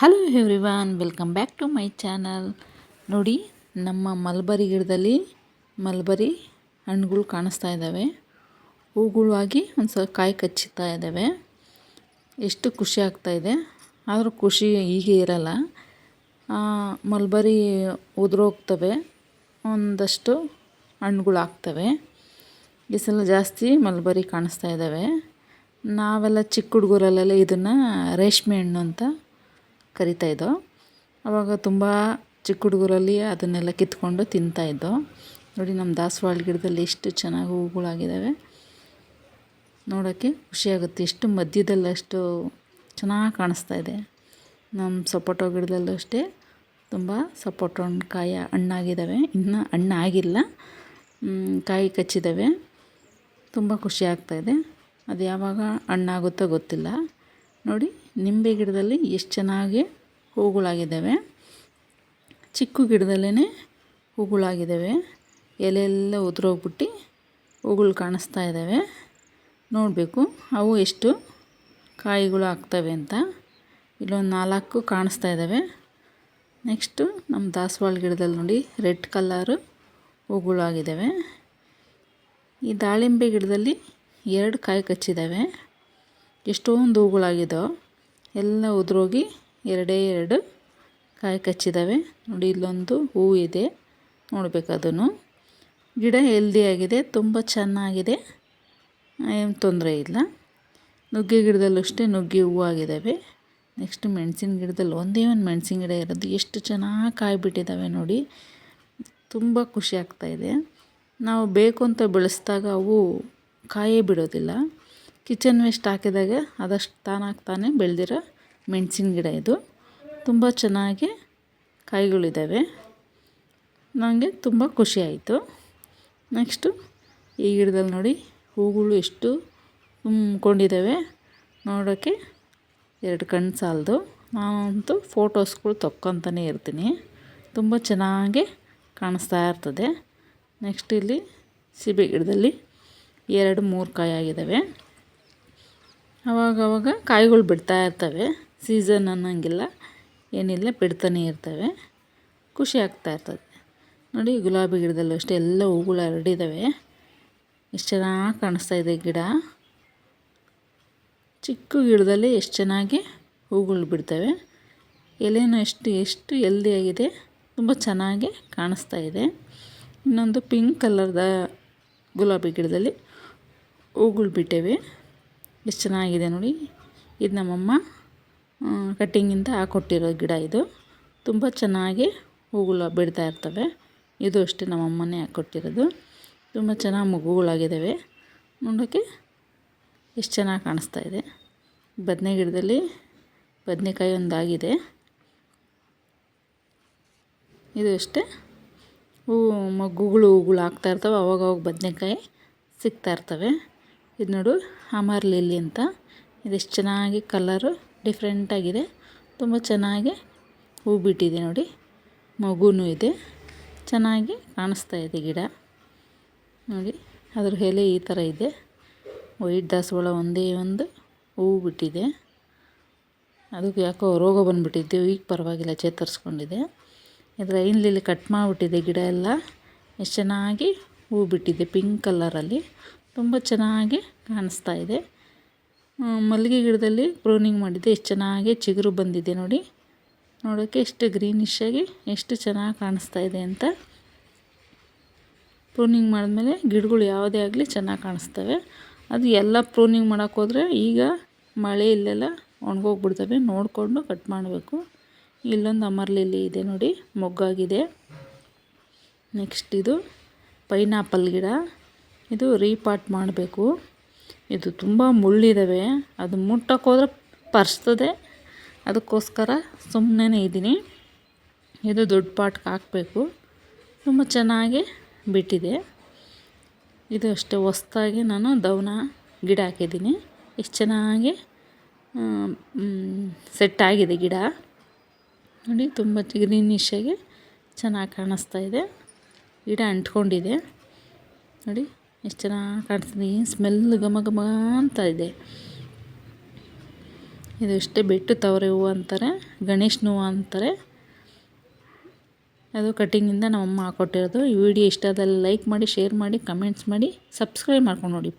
Hello everyone, welcome back to my channel. ನೋಡಿ, ನಮ್ಮ mulberry ಗಿಡದಲ್ಲಿ ಮಲ್ಬರಿ ಹಣ್ಣುಗಳು ಕಾಣಿಸ್ತಾ ಇದ್ದಾವೆ. ಹೂಗಳು ಆಗಿ ಒಂದು ಸ್ವಲ್ಪ ಕಾಯಿ ಕಚ್ಚುತ್ತಾ ಇದ್ದಾವೆ. ಎಷ್ಟು ಖುಷಿ ಆಗ್ತಾ ಇದೆ. ಆದರೂ ಖುಷಿ ಹೀಗೆ ಇರಲ್ಲ. ಮಲ್ಬರಿ ಉದುರೋಗ್ತವೆ, ಒಂದಷ್ಟು ಹಣ್ಣುಗಳು ಆಗ್ತವೆ. ಈ ಸಲ ಜಾಸ್ತಿ ಮಲ್ಬರಿ ಕಾಣಿಸ್ತಾ ಇದ್ದಾವೆ. ನಾವೆಲ್ಲ ಚಿಕ್ಕ ಹುಡುಗರಲ್ಲೆಲ್ಲ ಇದನ್ನು ರೇಷ್ಮೆ ಹಣ್ಣು ಅಂತ ಕರಿತಾಯಿದ್ದೋ. ಆವಾಗ ತುಂಬ ಚಿಕ್ಕ ಹುಡುಗರಲ್ಲಿ ಅದನ್ನೆಲ್ಲ ಕಿತ್ಕೊಂಡು ತಿಂತಾಯಿದ್ದೋ. ನೋಡಿ, ನಮ್ಮ ದಾಸವಾಳ ಗಿಡದಲ್ಲಿ ಎಷ್ಟು ಚೆನ್ನಾಗಿ ಹೂಗಳಾಗಿದ್ದಾವೆ. ನೋಡೋಕ್ಕೆ ಖುಷಿಯಾಗುತ್ತೆ. ಎಷ್ಟು ಮಧ್ಯದಲ್ಲಿ ಅಷ್ಟು ಚೆನ್ನಾಗಿ ಕಾಣಿಸ್ತಾ ಇದೆ. ನಮ್ಮ ಸಪೋಟೊ ಗಿಡದಲ್ಲೂ ಅಷ್ಟೇ ತುಂಬ ಸಪೋಟೊ ಹಣ್ಣು ಹಣ್ಣಾಗಿದ್ದಾವೆ. ಇನ್ನೂ ಹಣ್ಣಾಗಿಲ್ಲ, ಕಾಯಿ ಕಚ್ಚಿದ್ದಾವೆ. ತುಂಬ ಖುಷಿ ಆಗ್ತಾಯಿದೆ. ಅದು ಯಾವಾಗ ಹಣ್ಣಾಗುತ್ತೋ ಗೊತ್ತಿಲ್ಲ. ನೋಡಿ, ನಿಂಬೆ ಗಿಡದಲ್ಲಿ ಎಷ್ಟು ಚೆನ್ನಾಗಿ ಹೂಗಳಾಗಿದ್ದಾವೆ. ಚಿಕ್ಕ ಗಿಡದಲ್ಲೇ ಹೂಗಳಾಗಿದ್ದಾವೆ. ಎಲೆಯೆಲ್ಲ ಉದುರೋಗ್ಬಿಟ್ಟು ಹೂಗಳು ಕಾಣಿಸ್ತಾ ಇದ್ದಾವೆ. ನೋಡಬೇಕು ಅವು ಎಷ್ಟು ಕಾಯಿಗಳು ಆಗ್ತವೆ ಅಂತ. ಇಲ್ಲೊಂದು 4 ಕಾಣಿಸ್ತಾ ಇದ್ದಾವೆ. ನೆಕ್ಸ್ಟು ನಮ್ಮ ದಾಸವಾಳ ಗಿಡದಲ್ಲಿ ನೋಡಿ, ರೆಡ್ ಕಲರು ಹೂಗಳಾಗಿದ್ದಾವೆ. ಈ ದಾಳಿಂಬೆ ಗಿಡದಲ್ಲಿ 2 ಕಾಯಿ ಕಚ್ಚಿದ್ದಾವೆ. ಎಷ್ಟೊಂದು ಹೂಗಳಾಗಿದ್ದಾವೆ. ಎಲ್ಲ ಉದುರೋಗಿ 2 ಕಾಯಿ ಕಚ್ಚಿದ್ದಾವೆ. ನೋಡಿ, ಇಲ್ಲೊಂದು ಹೂ ಇದೆ, ನೋಡಬೇಕು. ಅದನ್ನು ಗಿಡ ಹೆಲ್ದಿಯಾಗಿದೆ, ತುಂಬ ಚೆನ್ನಾಗಿದೆ, ಏನು ತೊಂದರೆ ಇಲ್ಲ. ನುಗ್ಗೆ ಗಿಡದಲ್ಲೂ ಅಷ್ಟೇ ನುಗ್ಗೆ ಹೂವು ಆಗಿದ್ದಾವೆ. ನೆಕ್ಸ್ಟ್ ಮೆಣಸಿನ ಗಿಡದಲ್ಲಿ ಒಂದೇ ಒಂದು ಮೆಣಸಿನ ಗಿಡ ಇರೋದು, ಎಷ್ಟು ಚೆನ್ನಾಗಿ ಕಾಯಿ ಬಿಟ್ಟಿದ್ದಾವೆ ನೋಡಿ. ತುಂಬ ಖುಷಿ ಆಗ್ತಾಯಿದೆ. ನಾವು ಬೇಕು ಅಂತ ಬೆಳೆಸಿದಾಗ ಅವು ಕಾಯೇ ಬಿಡೋದಿಲ್ಲ. ಕಿಚನ್ ವೇಸ್ಟ್ ಹಾಕಿದಾಗ ಅದಷ್ಟು ತಾನೇ ಬೆಳೆದಿರೋ ಮೆಣಸಿನ ಗಿಡ ಇದು. ತುಂಬ ಚೆನ್ನಾಗಿ ಕಾಯಿಗಳಿದ್ದಾವೆ. ನನಗೆ ತುಂಬ ಖುಷಿಯಾಯಿತು. ನೆಕ್ಸ್ಟು ಈ ಗಿಡದಲ್ಲಿ ನೋಡಿ, ಹೂಗಳು ಎಷ್ಟು ತುಂಬಿಕೊಂಡಿದ್ದಾವೆ. ನೋಡೋಕ್ಕೆ 2 ಕಣ್ಣು ಸಾಲದು. ನಾನಂತೂ ಫೋಟೋಸ್ಗಳು ತಕ್ಕೊತಾನೆ ಇರ್ತೀನಿ. ತುಂಬ ಚೆನ್ನಾಗಿ ಕಾಣಿಸ್ತಾ ಇರ್ತದೆ. ನೆಕ್ಸ್ಟ್ ಇಲ್ಲಿ ಸೀಬೆ ಗಿಡದಲ್ಲಿ 2-3 ಕಾಯಿ ಆಗಿದ್ದಾವೆ. ಆವಾಗವಾಗ ಕಾಯಿಗಳು ಬಿಡ್ತಾ ಇರ್ತವೆ. ಸೀಸನ್ ಅನ್ನೋಂಗಿಲ್ಲ, ಏನಿಲ್ಲ, ಬಿಡ್ತಾನೆ ಇರ್ತವೆ. ಖುಷಿ ಆಗ್ತಾ ಇರ್ತದೆ. ನೋಡಿ, ಗುಲಾಬಿ ಗಿಡದಲ್ಲೂ ಅಷ್ಟೇ ಎಲ್ಲ ಹೂಗಳು ಹರಡಿದ್ದಾವೆ. ಎಷ್ಟು ಚೆನ್ನಾಗಿ ಕಾಣಿಸ್ತಾ ಇದೆ ಗಿಡ. ಚಿಕ್ಕ ಗಿಡದಲ್ಲಿ ಎಷ್ಟು ಚೆನ್ನಾಗಿ ಹೂಗಳು ಬಿಡ್ತವೆ. ಎಲೆನೂ ಎಷ್ಟು ಹೆಲ್ದಿಯಾಗಿದೆ, ತುಂಬ ಚೆನ್ನಾಗಿ ಕಾಣಿಸ್ತಾ ಇದೆ. ಇನ್ನೊಂದು ಪಿಂಕ್ ಕಲರ್ದ ಗುಲಾಬಿ ಗಿಡದಲ್ಲಿ ಹೂಗಳು ಬಿಟ್ಟಿವೆ. ಎಷ್ಟು ಚೆನ್ನಾಗಿದೆ ನೋಡಿ. ಇದು ನಮ್ಮಮ್ಮ ಕಟ್ಟಿಂಗಿಂದ ಹಾಕ್ಕೊಟ್ಟಿರೋ ಗಿಡ. ಇದು ತುಂಬ ಚೆನ್ನಾಗಿ ಹೂಗಳು ಬಿಡ್ತಾ ಇರ್ತವೆ. ಇದು ಅಷ್ಟೇ ನಮ್ಮಮ್ಮನೇ ಹಾಕ್ಕೊಟ್ಟಿರೋದು. ತುಂಬ ಚೆನ್ನಾಗಿ ಮಗುಗಳಾಗಿದ್ದಾವೆ. ನೋಡೋಕ್ಕೆ ಎಷ್ಟು ಚೆನ್ನಾಗಿ ಕಾಣಿಸ್ತಾ ಇದೆ. ಬದನೆ ಗಿಡದಲ್ಲಿ ಬದನೆಕಾಯಿ ಒಂದಾಗಿದೆ. ಇದು ಅಷ್ಟೇ ಹೂಗಳು ಆಗ್ತಾಯಿರ್ತವೆ. ಅವಾಗವಾಗ ಬದನೆಕಾಯಿ ಸಿಗ್ತಾಯಿರ್ತವೆ. ಇದು ನೋಡು, ಅಮರ್ ಲಿಲ್ಲಿ ಅಂತ. ಇದೆಷ್ಟು ಚೆನ್ನಾಗಿ ಕಲರು ಡಿಫ್ರೆಂಟಾಗಿದೆ. ತುಂಬ ಚೆನ್ನಾಗಿ ಹೂ ಬಿಟ್ಟಿದೆ ನೋಡಿ. ಮಗುನೂ ಇದೆ, ಚೆನ್ನಾಗಿ ಕಾಣಿಸ್ತಾ ಇದೆ ಗಿಡ. ನೋಡಿ, ಅದ್ರ ಎಲೆ ಈ ಥರ ಇದೆ. ವೈಟ್ ದಾಸವಾಳ ಒಂದೇ ಒಂದು ಹೂವು ಬಿಟ್ಟಿದೆ. ಅದಕ್ಕೆ ಯಾಕೋ ರೋಗ ಬಂದುಬಿಟ್ಟಿದ್ದೆ. ಈಗ ಪರವಾಗಿಲ್ಲ, ಚೇತರಿಸ್ಕೊಂಡಿದೆ. ಇದರ ರೈನ್ಲಿಲ್ಲಿ ಕಟ್ ಮಾಡಿಬಿಟ್ಟಿದೆ ಗಿಡ ಎಲ್ಲ. ಎಷ್ಟು ಚೆನ್ನಾಗಿ ಹೂ ಬಿಟ್ಟಿದೆ ಪಿಂಕ್ ಕಲರಲ್ಲಿ. ತುಂಬ ಚೆನ್ನಾಗಿ ಕಾಣಿಸ್ತಾ ಇದೆ. ಮಲ್ಲಿಗೆ ಗಿಡದಲ್ಲಿ ಪ್ರೂನಿಂಗ್ ಮಾಡಿದ್ದೆ. ಎಷ್ಟು ಚೆನ್ನಾಗಿ ಚಿಗುರು ಬಂದಿದೆ ನೋಡಿ. ನೋಡೋಕ್ಕೆ ಎಷ್ಟು ಗ್ರೀನಿಶಾಗಿ ಎಷ್ಟು ಚೆನ್ನಾಗಿ ಕಾಣಿಸ್ತಾ ಇದೆ ಅಂತ. ಪ್ರೂನಿಂಗ್ ಮಾಡಿದ್ಮೇಲೆ ಗಿಡಗಳು ಯಾವುದೇ ಆಗಲಿ ಚೆನ್ನಾಗಿ ಕಾಣಿಸ್ತವೆ. ಅದು ಎಲ್ಲ ಪ್ರೂನಿಂಗ್ ಮಾಡೋಕ್ಕೋದ್ರೆ ಈಗ ಮಳೆ ಇಲ್ಲೆಲ್ಲ ಒಣಗೋಗ್ಬಿಡ್ತವೆ. ನೋಡಿಕೊಂಡು ಕಟ್ ಮಾಡಬೇಕು. ಇಲ್ಲೊಂದು ಅಮರ್ ಲಿಲ್ಲಿ ಇದೆ ನೋಡಿ, ಮೊಗ್ಗಾಗಿದೆ. ನೆಕ್ಸ್ಟ್ ಇದು ಪೈನಾಪಲ್ ಗಿಡ. ಇದು ರೀಪಾಟ್ ಮಾಡಬೇಕು. ಇದು ತುಂಬ ಮುಳ್ಳಿದ್ದಾವೆ. ಅದು ಮುಟ್ಟೋಕ್ಕೋದ್ರೆ ಪರ್ಸ್ತದೆ. ಅದಕ್ಕೋಸ್ಕರ ಸುಮ್ಮನೆ ಇದ್ದೀನಿ. ಇದು ದೊಡ್ಡ ಪಾಟ್ಗೆ ಹಾಕಬೇಕು. ತುಂಬ ಚೆನ್ನಾಗಿ ಬಿಟ್ಟಿದೆ. ಇದು ಅಷ್ಟೇ ಹೊಸ್ದಾಗಿ ನಾನು ದವನ ಗಿಡ ಹಾಕಿದ್ದೀನಿ. ಎಷ್ಟು ಚೆನ್ನಾಗಿ ಸೆಟ್ ಆಗಿದೆ ಗಿಡ ನೋಡಿ. ತುಂಬ ಗ್ರೀನಿಶಾಗಿ ಚೆನ್ನಾಗಿ ಕಾಣಿಸ್ತಾ ಇದೆ. ಗಿಡ ಅಂಟ್ಕೊಂಡಿದೆ ನೋಡಿ. ಎಷ್ಟು ಚೆನ್ನಾಗಿ ಕಾಣಿಸ್ತಿದೆ. ಸ್ಮೆಲ್ ಘಮ ಘಮ ಅಂತ ಇದೆ. ಇದು ಇಷ್ಟೇ ಬೆಟ್ಟು ತವರೆ ಹೂವು ಅಂತಾರೆ, ಗಣೇಶನ ಹೂವು ಅಂತಾರೆ. ಅದು ಕಟ್ಟಿಂಗಿಂದ ನಮ್ಮಮ್ಮ ಹಾಕ್ಕೊಟ್ಟಿರೋದು. ಈ ವಿಡಿಯೋ ಇಷ್ಟ ಆದಲ್ಲಿ ಲೈಕ್ ಮಾಡಿ, ಶೇರ್ ಮಾಡಿ, ಕಮೆಂಟ್ಸ್ ಮಾಡಿ, ಸಬ್ಸ್ಕ್ರೈಬ್ ಮಾಡ್ಕೊಂಡು ನೋಡಿ ಪ್ಲೀಸ್.